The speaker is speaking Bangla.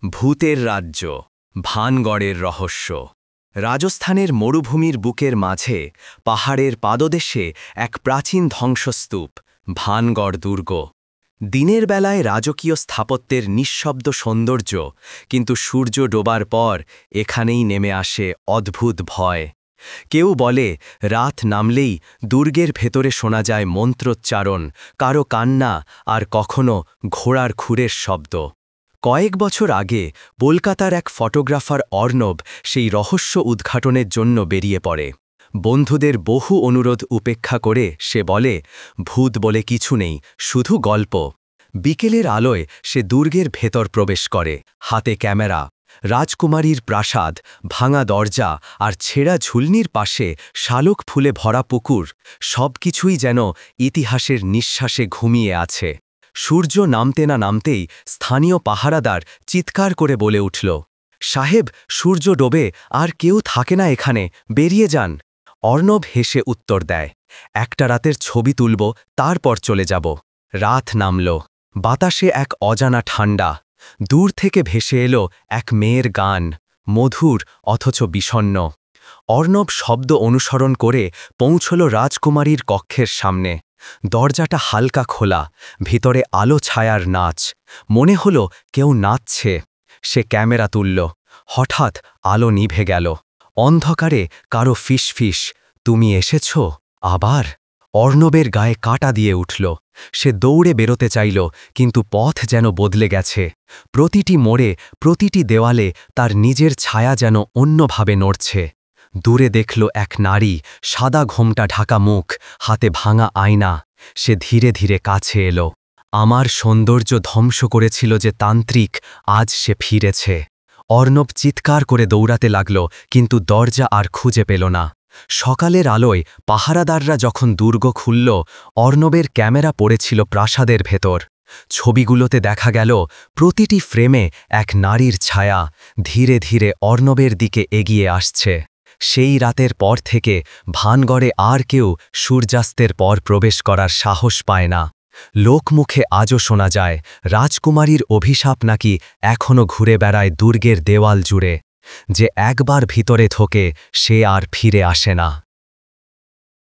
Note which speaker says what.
Speaker 1: ভূতের রাজ্য, ভানগড়ের রহস্য। রাজস্থানের মরুভূমির বুকের মাঝে পাহাড়ের পাদদেশে এক প্রাচীন ধ্বংসস্তূপ, ভানগড় দুর্গ। দিনের বেলায় রাজকীয় স্থাপত্যের নিঃশব্দ সৌন্দর্য, কিন্তু সূর্য ডোবার পর এখানেই নেমে আসে অদ্ভুত ভয়। কেউ বলে রাত নামলেই দুর্গের ভেতরে শোনা যায় মন্ত্রোচ্চারণ, কারো কান্না, আর কখনো ঘোড়ার খুরের শব্দ। কয়েক বছর আগে কলকাতার এক ফটোগ্রাফার অর্ণব সেই রহস্য উদ্ঘাটনের জন্য বেরিয়ে পড়ে। বন্ধুদের বহু অনুরোধ উপেক্ষা করে সে বলে, ভূত বলে কিছু নেই, শুধু গল্প। বিকেলের আলোয় সে দুর্গের ভেতর প্রবেশ করে, হাতে ক্যামেরা। রাজকুমারীর প্রাসাদ, ভাঙা দরজা আর ছেঁড়া ঝুলনির পাশে শালুক ফুলে ভরা পুকুর, সবকিছুই যেন ইতিহাসের নিঃশ্বাসে ঘুমিয়ে আছে। সূর্য নামতে না নামতেই স্থানীয় পাহারাদার চিৎকার করে বলে উঠল, সাহেব, সূর্য ডোবে, আর কেউ থাকে না এখানে, বেরিয়ে যান। অর্ণব হেসে উত্তর দেয়, একটা রাতের ছবি তুলব, তারপর চলে যাব। রাত নামল, বাতাসে এক অজানা ঠান্ডা। দূর থেকে ভেসে এলো এক মেয়ের গান, মধুর অথচ বিষণ্ণ। অর্ণব শব্দ অনুসরণ করে পৌঁছল রাজকুমারীর কক্ষের সামনে। দরজাটা হালকা খোলা, ভিতরে আলো ছায়ার নাচ। মনে হলো কেউ নাচছে। সে ক্যামেরা তুলল। হঠাৎ আলো নিভে গেল। অন্ধকারে কারো ফিসফিস, তুমি এসেছ আবার? অর্ণবের গায়ে কাঁটা দিয়ে উঠল। সে দৌড়ে বেরোতে চাইল, কিন্তু পথ যেন বদলে গেছে। প্রতিটি মোড়ে, প্রতিটি দেওয়ালে তার নিজের ছায়া যেন অন্যভাবে নড়ছে। দূরে দেখল এক নারী, সাদা ঘোমটা ঢাকা মুখ, হাতে ভাঙা আয়না। সে ধীরে ধীরে কাছে এলো। আমার সৌন্দর্য ধ্বংস করেছিল যে তান্ত্রিক, আজ সে ফিরেছে। অর্ণব চিৎকার করে দৌড়াতে লাগল, কিন্তু দরজা আর খুঁজে পেল না। সকালের আলোয় পাহারাদাররা যখন দুর্গ খুলল, অর্ণবের ক্যামেরা পড়েছিল প্রাসাদের ভেতর। ছবিগুলোতে দেখা গেল প্রতিটি ফ্রেমে এক নারীর ছায়া ধীরে ধীরে অর্ণবের দিকে এগিয়ে আসছে। সেই রাতের পর থেকে ভানগড়ে আর কেউ সূর্যাস্তের পর প্রবেশ করার সাহস পায় না। লোকমুখে আজও শোনা যায়, রাজকুমারীর অভিশাপ নাকি এখনও ঘুরে বেড়ায় দুর্গের দেওয়াল জুড়ে। যে একবার ভিতরে ঢোকে সে আর ফিরে আসে না।